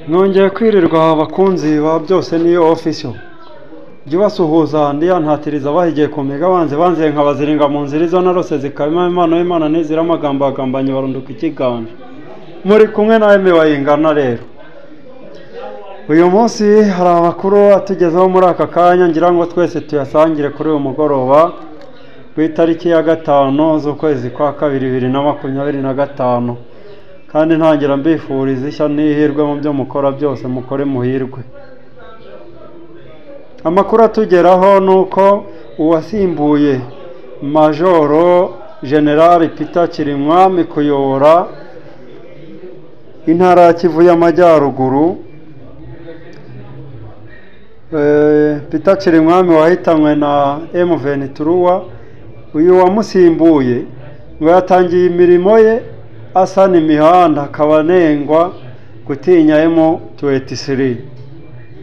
Nongeye kwirirwa abakunzi ba byose niyo official. Jya basuhuza ndiya ntatiriza bahigiye komega banze nkabaziringa mu nzira izo narose zikabima Imana nizira amagambo agambanye barunduka ikiganje. Muri kumwe na Eme Bayingana rero. Uyu munsi hari amakuru atugezeho muri aka kanya ngira ngo twese tuyasangire kuri uyu mugoroba ku itariki ya 5 z'ukwezi kwa 2025. Kandi ntangira mbifuriza ishya n'ihirwe mu byo mukora byose mukore muhirwe. Amakuru atugeraho nuko uwasimbuye Majoro General Peter Kirimwami kuyobora intara ya Kivu y'Amajyaruguru. Peter Kirimwami wahitanywe na M23, uyu wamusimbuye ngo yatangiye imirimo ye asana imihanda akabanengwa gutinya M23.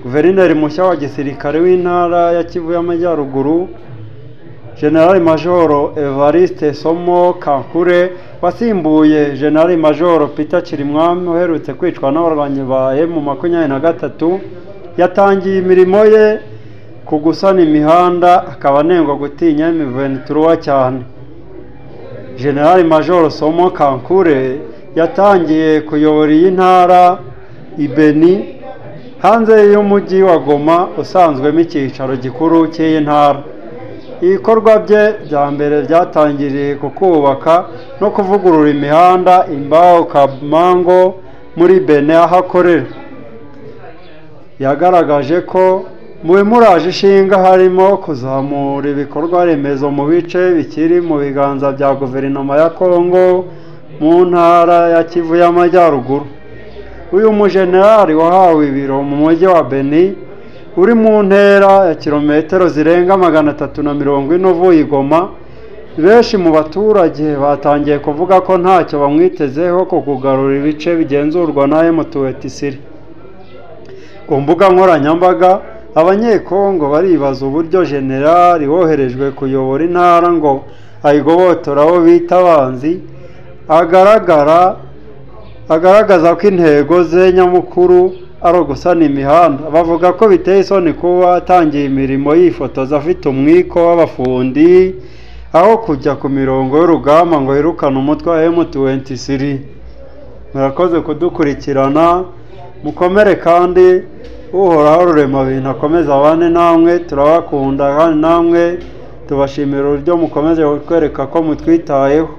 Guverineri mushya wa gisirikare w'intara ya Kivu y'Amajyaruguru General Majoro Evariste Somo Kankure wasimbuye General Majoro Peter Kirimwami uherutse kwicwa n'abarwanyi ba M23 yatangiye imirimo ye ku gusana imihanda akabanengwa gutinya M23 cyane. General Majoro Somo Kankure yatangiye kuyobora iyi ntara Ibeni hanze y'umujyi wa Goma usanzwemo icyicaro gikuru cy'iyi ntara. Ibikorwa bye bya mbere byatangiriye ku kubaka no kuvugurura imihanda Imbao Kamango muri Bene aho akorera. Yagaragaje ko mu bimuraje ishinga harimo kuzamura ibikorwa remezo mu bice bikiri mu biganza bya guverinoma ya Kongo mu ntara ya Kivu y'Amajyaruguru. Uyu mujenerali wahawe ibiro mu mujyi wa Beni uri mu ntera ya kilometero zirenga 340 uvuye i Goma. Benshi mu baturage batangiye kuvuga ko ntacyo bamwitezeho ko kugarura ibice bigenzurwa na M23. Ku mbuga nkoranyambaga abanyekongo baribaza uburyo generali woherejwe kuyobora intara ngo ayigobotora abo bita abanzi agaragaza ko intego ze nyamukuru ari ugusana imihanda. Bavuga ko biteye isoni kuba atangiye imirimo yifotoza afite umwiko w'abafundi aho kujya ku mirongo y'urugamba ngo yirukane umutwe wa M23. Murakoze kudukurikirana, mukomere kandi uhoraho rurema bintu akomeza abane namwe. Turabakunda kandi namwe tubashimira uburyo mukomeze kwereka ko mutwitayeho.